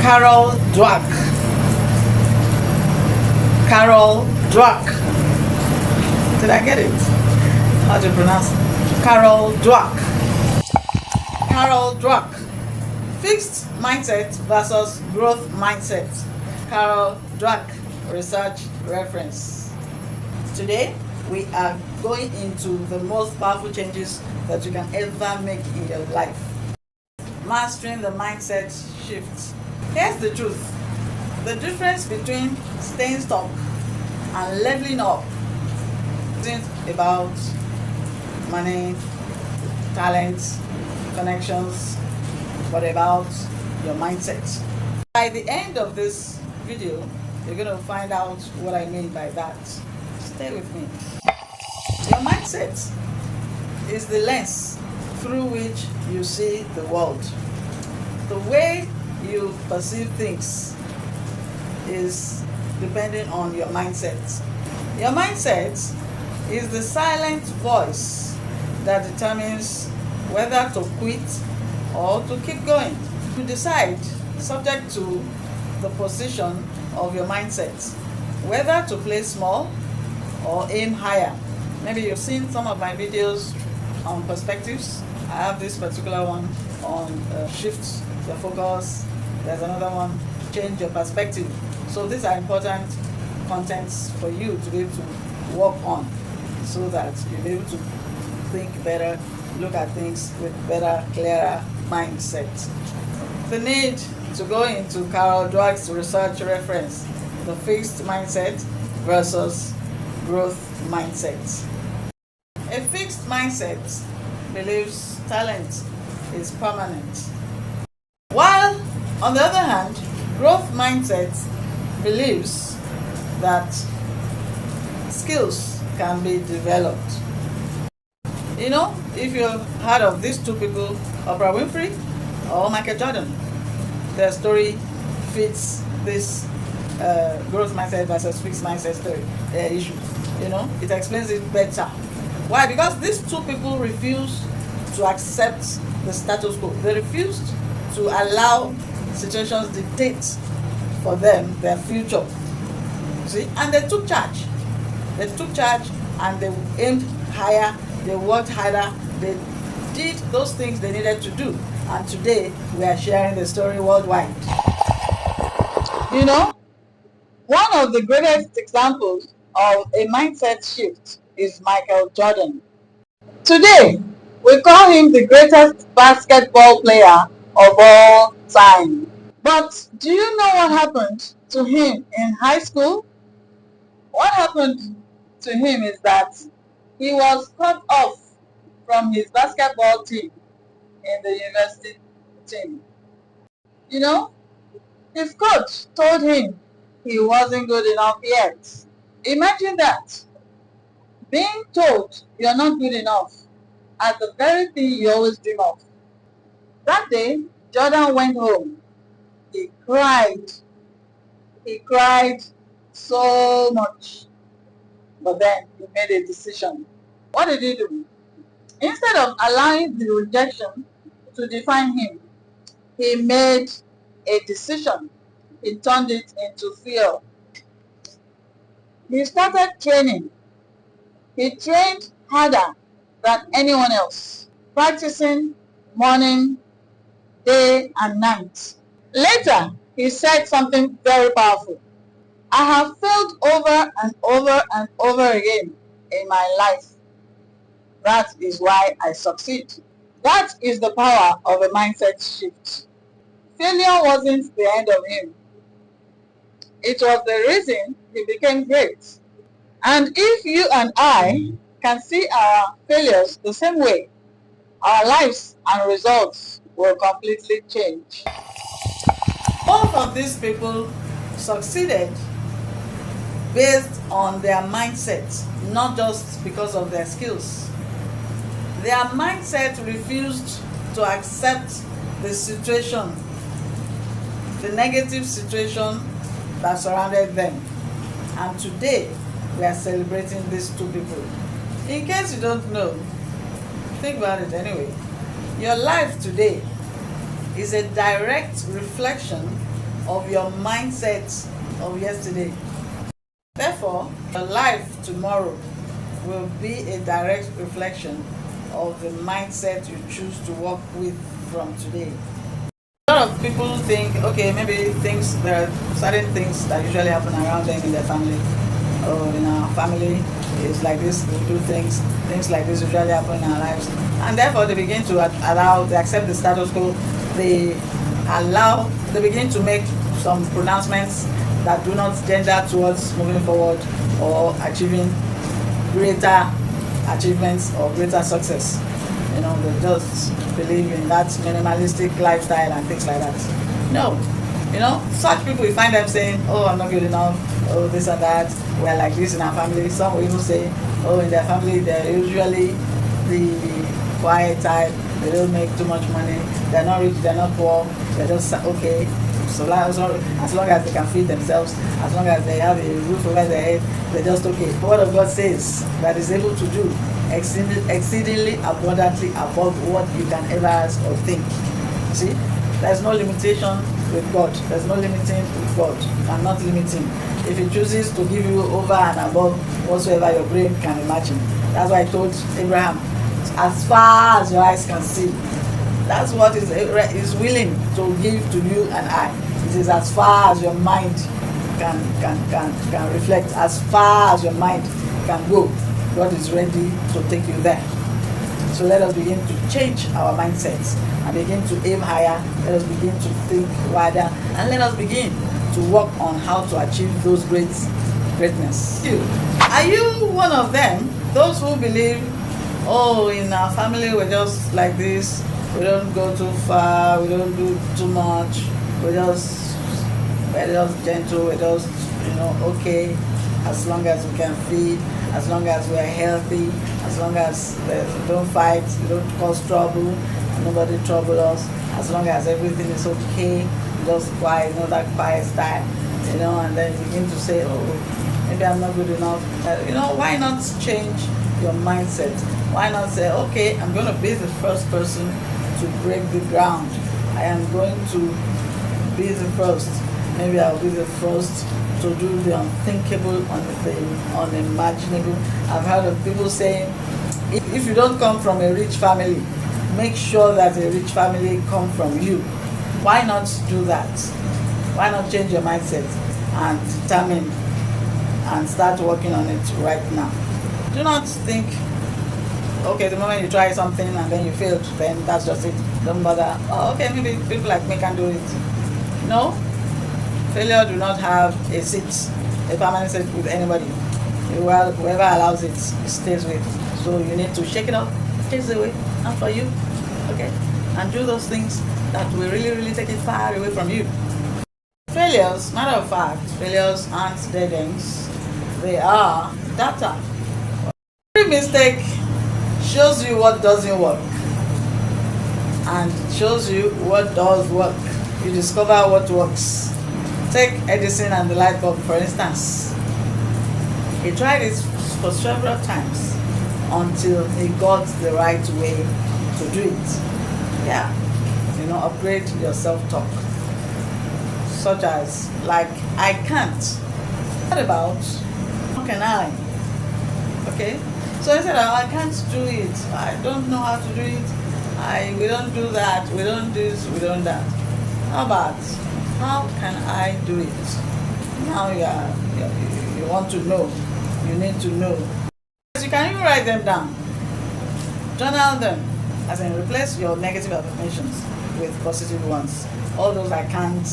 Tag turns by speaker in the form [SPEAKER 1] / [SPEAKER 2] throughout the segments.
[SPEAKER 1] Carol Dweck. Carol Dweck. Did I get it? How do you pronounce it? Carol Dweck. Carol Dweck. Fixed mindset versus growth mindset. Carol Dweck research reference. Today, we are going into the most powerful changes that you can ever make in your life. Mastering the mindset shift. Here's the truth. The difference between staying stuck and leveling up isn't about money, talent, connections, but about your mindset. By the end of this video, you're going to find out what I mean by that. Stay with me. Your mindset is the lens through which you see the world. The way you perceive things is depending on your mindset. Your mindset is the silent voice that determines whether to quit or to keep going. You decide, subject to the position of your mindset, whether to play small or aim higher. Maybe you've seen some of my videos on perspectives. I have this particular one on shift your focus. There's another one, change your perspective. So these are important contents for you to be able to work on so that you'll be able to think better, look at things with better, clearer mindset. The need to go into Carol Dweck's research reference, the fixed mindset versus growth mindset. A fixed mindset believes talent is permanent, while on the other hand, growth mindset believes that skills can be developed. You know, if you've heard of these two people, Oprah Winfrey or Michael Jordan, their story fits this growth mindset versus fixed mindset story issue. You know, it explains it better. Why? Because these two people refused to accept the status quo. They refused to allow situations dictate for them their future. See, and they took charge. They took charge and they aimed higher. They worked harder. They did those things they needed to do. And today we are sharing the story worldwide. You know, one of the greatest examples of a mindset shift is Michael Jordan. Today, we call him the greatest basketball player of all time. But do you know what happened to him in high school? What happened to him is that he was cut off from his basketball team in the university team. You know, his coach told him he wasn't good enough yet. Imagine that. Being told you're not good enough at the very thing you always dream of. That day, Jordan went home. He cried. He cried so much. But then he made a decision. What did he do? Instead of allowing the rejection to define him, he made a decision. He turned it into fear. He started training. He trained harder than anyone else, practicing morning, day, and night. Later, he said something very powerful. I have failed over and over and over again in my life. That is why I succeed. That is the power of a mindset shift. Failure wasn't the end of him. It was the reason he became great. And if you and I can see our failures the same way, our lives and results will completely change. Both of these people succeeded based on their mindset, not just because of their skills. Their mindset refused to accept the situation, the negative situation that surrounded them. And today, we are celebrating these two people. In case you don't know, think about it anyway. Your life today is a direct reflection of your mindset of yesterday. Therefore, your life tomorrow will be a direct reflection of the mindset you choose to work with from today. A lot of people think, okay, maybe there are certain things that usually happen around them in their family. Oh, in our family, it's like this, we do things like this usually happen in our lives. And therefore, they begin to they accept the status quo. They begin to make some pronouncements that do not gender towards moving forward or achieving greater achievements or greater success. They just believe in that minimalistic lifestyle and things like that. No, such people, you find them saying, oh, I'm not good enough, oh, this and that, we're like this in our family. Some will even say, oh, in their family, they're usually the quiet type, they don't make too much money, they're not rich, they're not poor, they're just okay. So as long as they can feed themselves, as long as they have a roof over their head, they're just okay. The word of God says that is able to do exceedingly abundantly above what you can ever ask or think. See, there's no limitation with God. There's no limiting with God. I'm not limiting. If He chooses to give you over and above whatsoever your brain can imagine. That's why I told Abraham, as far as your eyes can see. That's what is willing to give to you and I. It is as far as your mind can reflect, as far as your mind can go. God is ready to take you there. So let us begin to change our mindsets and begin to aim higher. Let us begin to think wider, and let us begin to work on how to achieve those greatness. Are you one of them? Those who believe, oh, in our family we're just like this. We don't go too far. We don't do too much. We're just gentle. We're just okay. As long as we can feed, as long as we are healthy, as long as we don't fight, we don't cause trouble, nobody trouble us, as long as everything is okay, just quiet, that quiet style, and then you begin to say, oh, maybe I'm not good enough. Why not change your mindset? Why not say, okay, I'm going to be the first person to break the ground. I am going to be the first. Maybe I'll be the first to do the unthinkable, the unimaginable. I've heard of people saying, if you don't come from a rich family, make sure that a rich family come from you. Why not do that? Why not change your mindset and determine and start working on it right now? Do not think, okay, the moment you try something and then you failed, then that's just it. Don't bother. Oh, okay, maybe people like me can do it. No. Failure do not have a seat, a permanent seat with anybody. Whoever allows it stays with. So you need to shake it up, chase it away, not for you. Okay? And do those things that will really, really take it far away from you. Failures, matter of fact, failures aren't dead ends. They are data. Every mistake shows you what doesn't work and shows you what does work. You discover what works. Take Edison and the light bulb, for instance. He tried it for several times until he got the right way to do it. Yeah. Upgrade your self-talk. Such as, I can't. What about, how can I? Okay? So I said, I can't do it. I don't know how to do it. We don't do that. We don't do this. We don't that. How about, how can I do it? Now you want to know. You need to know. You can even write them down. Journal them. As in, replace your negative affirmations with positive ones. All those I can't,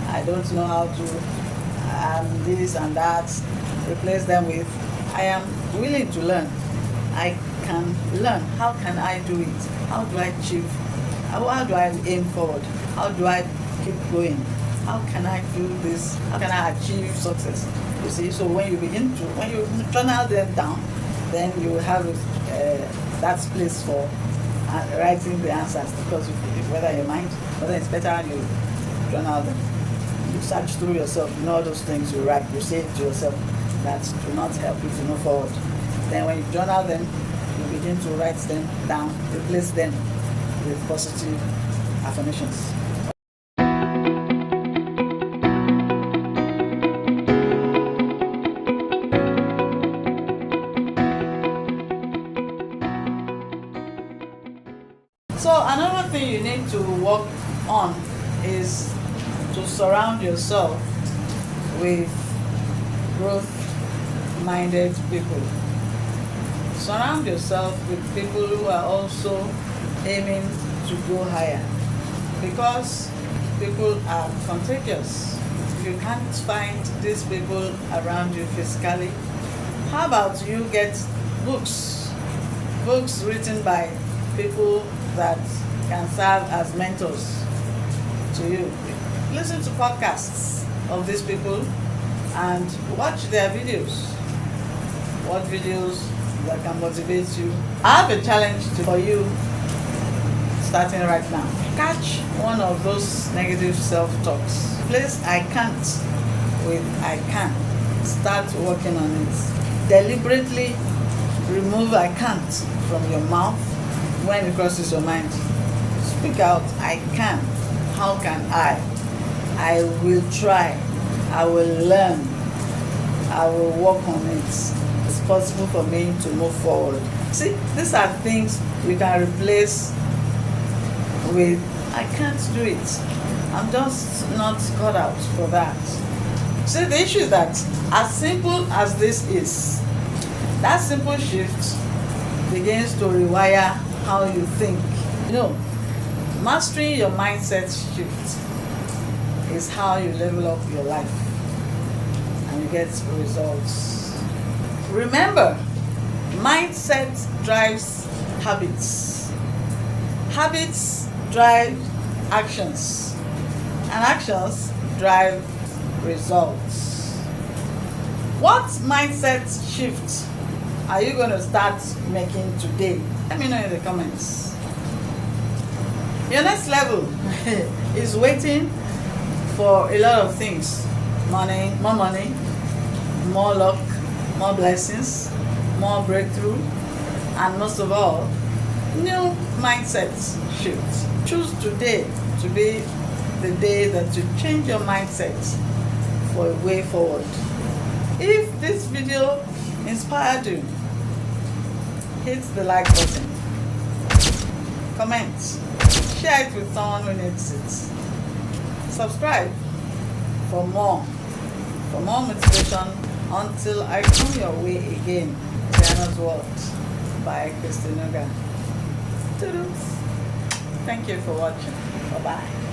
[SPEAKER 1] I don't know how to, this and that. Replace them with, I am willing to learn. I can learn. How can I do it? How do I achieve? How do I aim forward? How do I keep going? How can I do this? How can I achieve success? You see, so when you journal them down, then you will have that place for writing the answers, because whether your mind, whether it's better you journal them. You search through yourself, all those things you write, you say it to yourself that do not help you to move forward. Then when you journal them, you begin to write them down, replace them with positive affirmations. thing you need to work on is to surround yourself with growth-minded people. Surround yourself with people who are also aiming to go higher, because people are contagious. If you can't find these people around you physically, how about you get books written by people that can serve as mentors to you. Listen to podcasts of these people and watch their videos. Watch videos that can motivate you. I have a challenge for you starting right now. Catch one of those negative self-talks. Replace I can't with I can. Start working on it. Deliberately remove I can't from your mouth when it crosses your mind. Speak out I can. How can I? I will try. I will learn. I will work on it. It's possible for me to move forward. See, these are things you can replace with I can't do it. I'm just not cut out for that. See, the issue is that as simple as this is, that simple shift begins to rewire how you think. You know, mastering your mindset shift is how you level up your life and you get results. Remember, mindset drives habits. Habits drive actions, and actions drive results. What mindset shift are you going to start making today? Let me know in the comments. Your next level is waiting for a lot of things. Money, more luck, more blessings, more breakthrough, and most of all, new mindset shift. Choose today to be the day that you change your mindset for a way forward. If this video inspired you, hit the like button, comment, share it with someone who needs it, subscribe for more motivation until I come your way again. Diana's World by ChristyNuga. Toodles. Thank you for watching. Bye-bye.